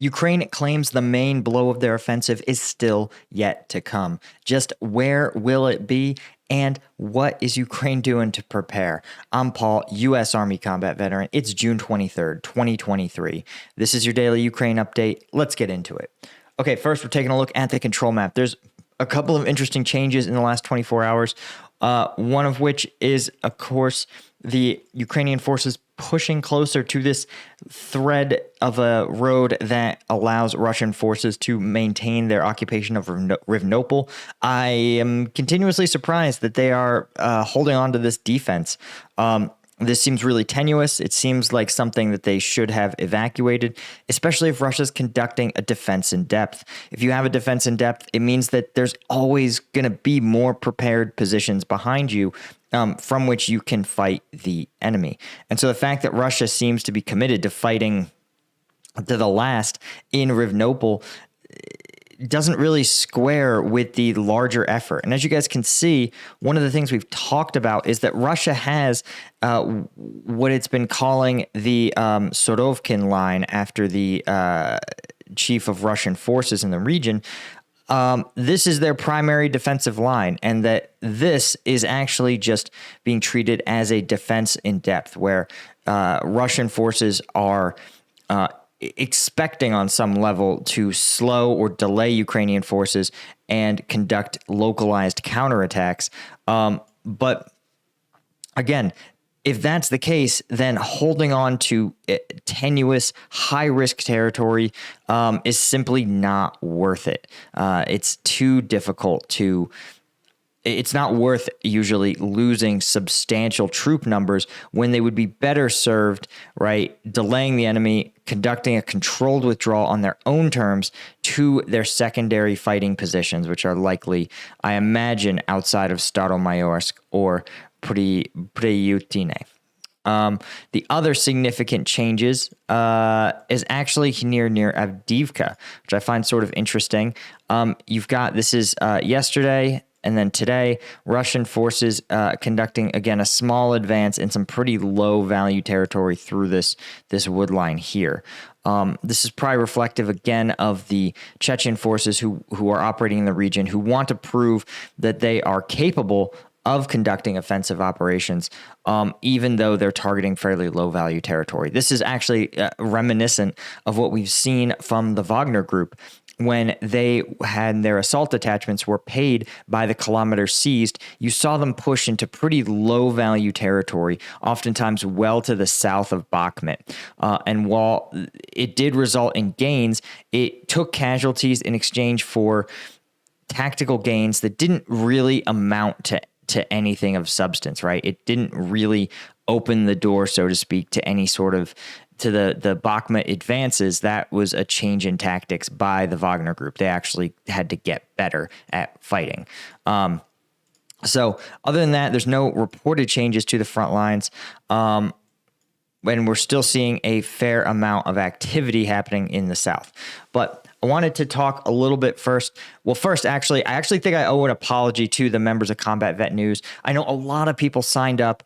Ukraine claims the main blow of their offensive is still yet to come. Just where will it be? And what is Ukraine doing to prepare? I'm Paul, U.S. Army combat veteran. It's June 23rd, 2023. This is your daily Ukraine update. Let's get into it. Okay, first we're taking a look at the control map. There's a couple of interesting changes in the last 24 hours. One of which is, of course, the Ukrainian forces pushing closer to this thread of a road that allows Russian forces to maintain their occupation of Rivnopol. I am continuously surprised that they are holding on to this defense. This seems really tenuous. It seems like something that they should have evacuated, especially if Russia's conducting a defense in depth. If you have a defense in depth, it means that there's always going to be more prepared positions behind you from which you can fight the enemy. And so the fact that Russia seems to be committed to fighting to the last in Rivnopol doesn't really square with the larger effort. And as you guys can see, one of the things we've talked about is that Russia has what it's been calling the Surovkin line after the chief of Russian forces in the region. This is their primary defensive line, and that this is actually just being treated as a defense in depth, where Russian forces are expecting on some level to slow or delay Ukrainian forces and conduct localized counterattacks. But again, if that's the case, then holding on to tenuous, high-risk territory is simply not worth it. It's too difficult to... It's not worth usually losing substantial troop numbers when they would be better served, right, delaying the enemy, conducting a controlled withdrawal on their own terms to their secondary fighting positions, which are likely, I imagine, outside of Staromayorsk or Priyutine. The other significant changes is actually near Avdiivka, which I find sort of interesting. You've got, this is yesterday, and then today, Russian forces conducting, again, a small advance in some pretty low-value territory through this wood line here. This is probably reflective, again, of the Chechen forces who are operating in the region, who want to prove that they are capable of conducting offensive operations, even though they're targeting fairly low-value territory. This is actually reminiscent of what we've seen from the Wagner Group, when they had their assault detachments were paid by the kilometers seized. You saw them push into pretty low-value territory, oftentimes well to the south of Bakhmut. And while it did result in gains, it took casualties in exchange for tactical gains that didn't really amount to anything of substance, right? It didn't really open the door, so to speak, to any sort of to the Bakhmut advances. That was a change in tactics by the Wagner Group. They actually had to get better at fighting. So other than that, there's no reported changes to the front lines. And we're still seeing a fair amount of activity happening in the south. But I wanted to talk a little bit first. Well, first, I actually think I owe an apology to the members of Combat Vet News. I know a lot of people signed up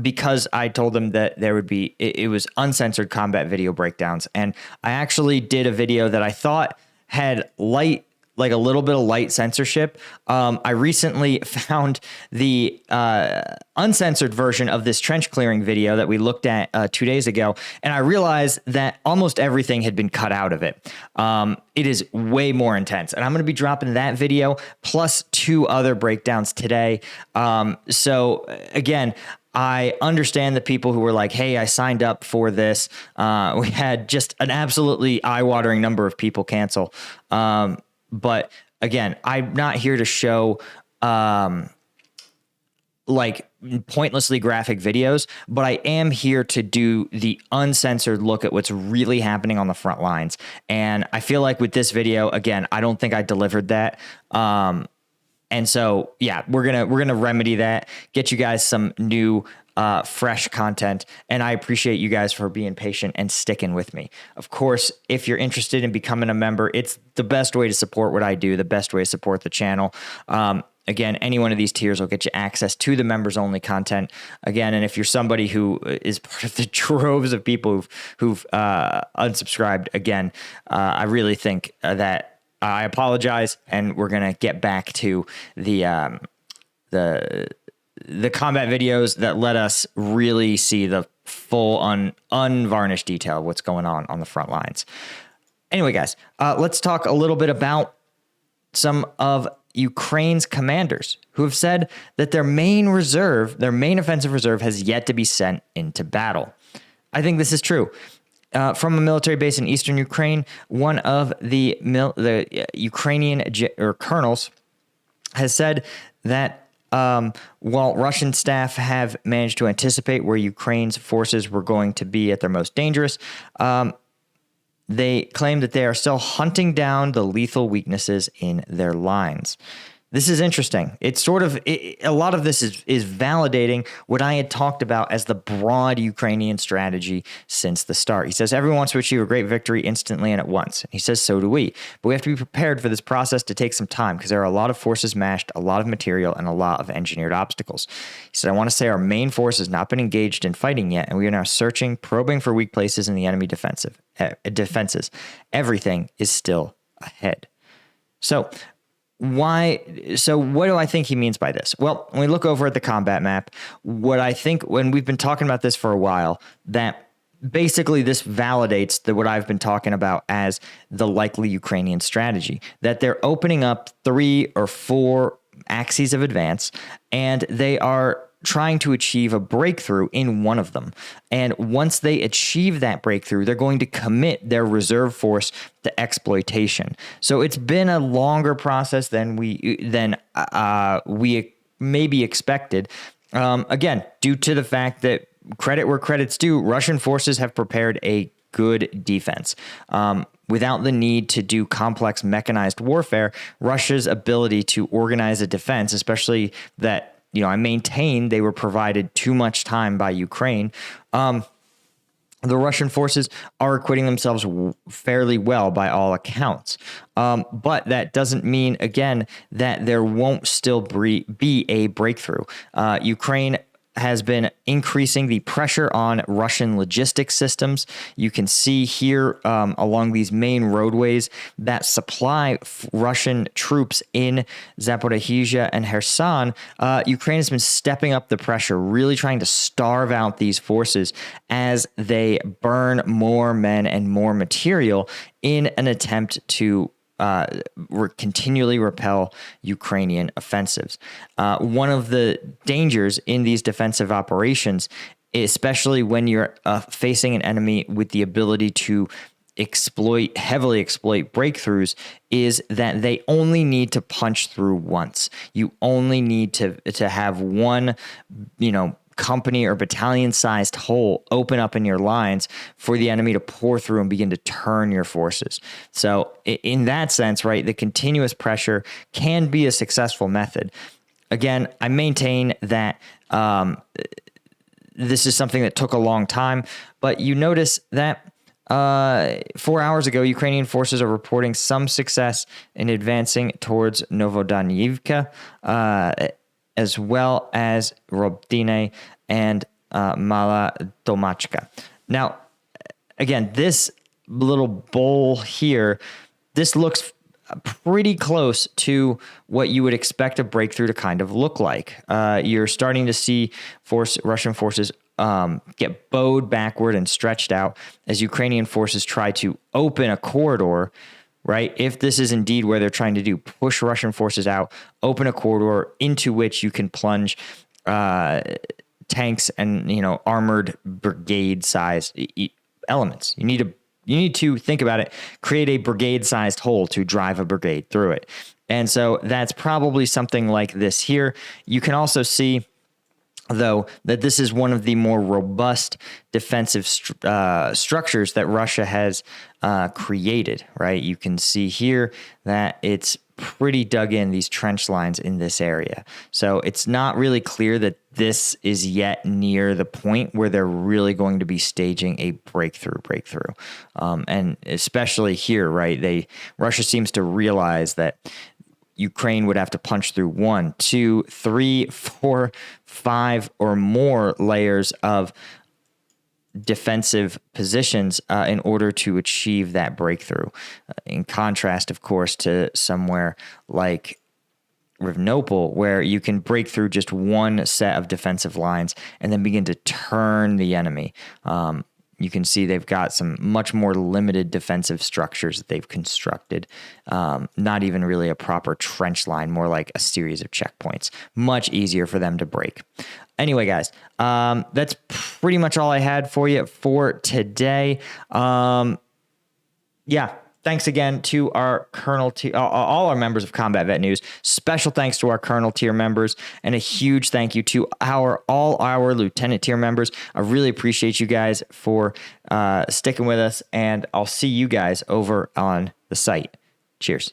because I told them that there would be, it was uncensored combat video breakdowns. And I actually did a video that I thought had like a little bit of light censorship. I recently found the uncensored version of this trench clearing video that we looked at 2 days ago, and I realized that almost everything had been cut out of it. It is way more intense, and I'm going to be dropping that video plus 2 other breakdowns today. So again, I understand the people who were like, hey, I signed up for this. We had just an absolutely eye-watering number of people cancel. But again, I'm not here to show like pointlessly graphic videos, but I am here to do the uncensored look at what's really happening on the front lines. And I feel like with this video, again, I don't think I delivered that. And so, yeah, we're gonna remedy that, get you guys some new fresh content. And I appreciate you guys for being patient and sticking with me. Of course, if you're interested in becoming a member, it's the best way to support what I do, the best way to support the channel. Again, any one of these tiers will get you access to the members only content. Again, and if you're somebody who is part of the droves of people who've unsubscribed, again, I really think that I apologize, and we're gonna get back to the combat videos that let us really see the full unvarnished detail of what's going on the front lines. Anyway, guys, let's talk a little bit about some of Ukraine's commanders who have said that their main offensive reserve has yet to be sent into battle. I think this is true. From a military base in eastern Ukraine, one of the Ukrainian colonels has said that while Russian staff have managed to anticipate where Ukraine's forces were going to be at their most dangerous, they claim that they are still hunting down the lethal weaknesses in their lines. This is interesting. It's sort of a lot of this is validating what I had talked about as the broad Ukrainian strategy since the start. He says everyone wants to achieve a great victory instantly and at once. He says so do we. But we have to be prepared for this process to take some time because there are a lot of forces mashed, a lot of material, and a lot of engineered obstacles. He said, I want to say our main force has not been engaged in fighting yet, and we are now searching, probing for weak places in the enemy defenses. Everything is still ahead. So what do I think he means by this? Well, when we look over at the combat map, what I think, when we've been talking about this for a while, that basically this validates what I've been talking about as the likely Ukrainian strategy, that they're opening up 3 or 4 axes of advance, and they are trying to achieve a breakthrough in one of them. And once they achieve that breakthrough, they're going to commit their reserve force to exploitation. So it's been a longer process than we maybe expected. Again, due to the fact that, credit where credit's due, Russian forces have prepared a good defense. Without the need to do complex mechanized warfare, Russia's ability to organize a defense, especially that, I maintain they were provided too much time by Ukraine. The Russian forces are acquitting themselves fairly well by all accounts. But that doesn't mean, again, that there won't still be a breakthrough. Ukraine has been increasing the pressure on Russian logistics systems. You can see here along these main roadways that supply Russian troops in Zaporizhzhia and Kherson. Ukraine has been stepping up the pressure, really trying to starve out these forces as they burn more men and more material in an attempt to continually repel Ukrainian offensives. One of the dangers in these defensive operations, especially when you're facing an enemy with the ability to heavily exploit breakthroughs, is that they only need to punch through once. You only need to have one, company or battalion sized hole open up in your lines for the enemy to pour through and begin to turn your forces. So in that sense, right, the continuous pressure can be a successful method. Again, I maintain that this is something that took a long time, but you notice that 4 hours ago, Ukrainian forces are reporting some success in advancing towards Novodanivka, as well as Robdine and Mala Domachka. Now, again, this little bowl here, this looks pretty close to what you would expect a breakthrough to kind of look like. You're starting to see Russian forces get bowed backward and stretched out as Ukrainian forces try to open a corridor, right? If this is indeed where they're trying to do, push Russian forces out, open a corridor into which you can plunge tanks and, armored brigade-sized elements. You need to think about it, create a brigade-sized hole to drive a brigade through it. And so that's probably something like this here. You can also see, though, that this is one of the more robust defensive structures that Russia has created, right? You can see here that it's pretty dug in, these trench lines in this area. So it's not really clear that this is yet near the point where they're really going to be staging a breakthrough. And especially here, right? Russia seems to realize that Ukraine would have to punch through 1, 2, 3, 4, 5 or more layers of defensive positions in order to achieve that breakthrough. In contrast, of course, to somewhere like Rivnopol, where you can break through just one set of defensive lines and then begin to turn the enemy. You can see they've got some much more limited defensive structures that they've constructed. Not even really a proper trench line, more like a series of checkpoints. Much easier for them to break. Anyway, guys, that's pretty much all I had for you for today. Thanks again to our Colonel tier, all our members of Combat Vet News. Special thanks to our Colonel tier members, and a huge thank you to all our Lieutenant tier members. I really appreciate you guys for sticking with us, and I'll see you guys over on the site. Cheers.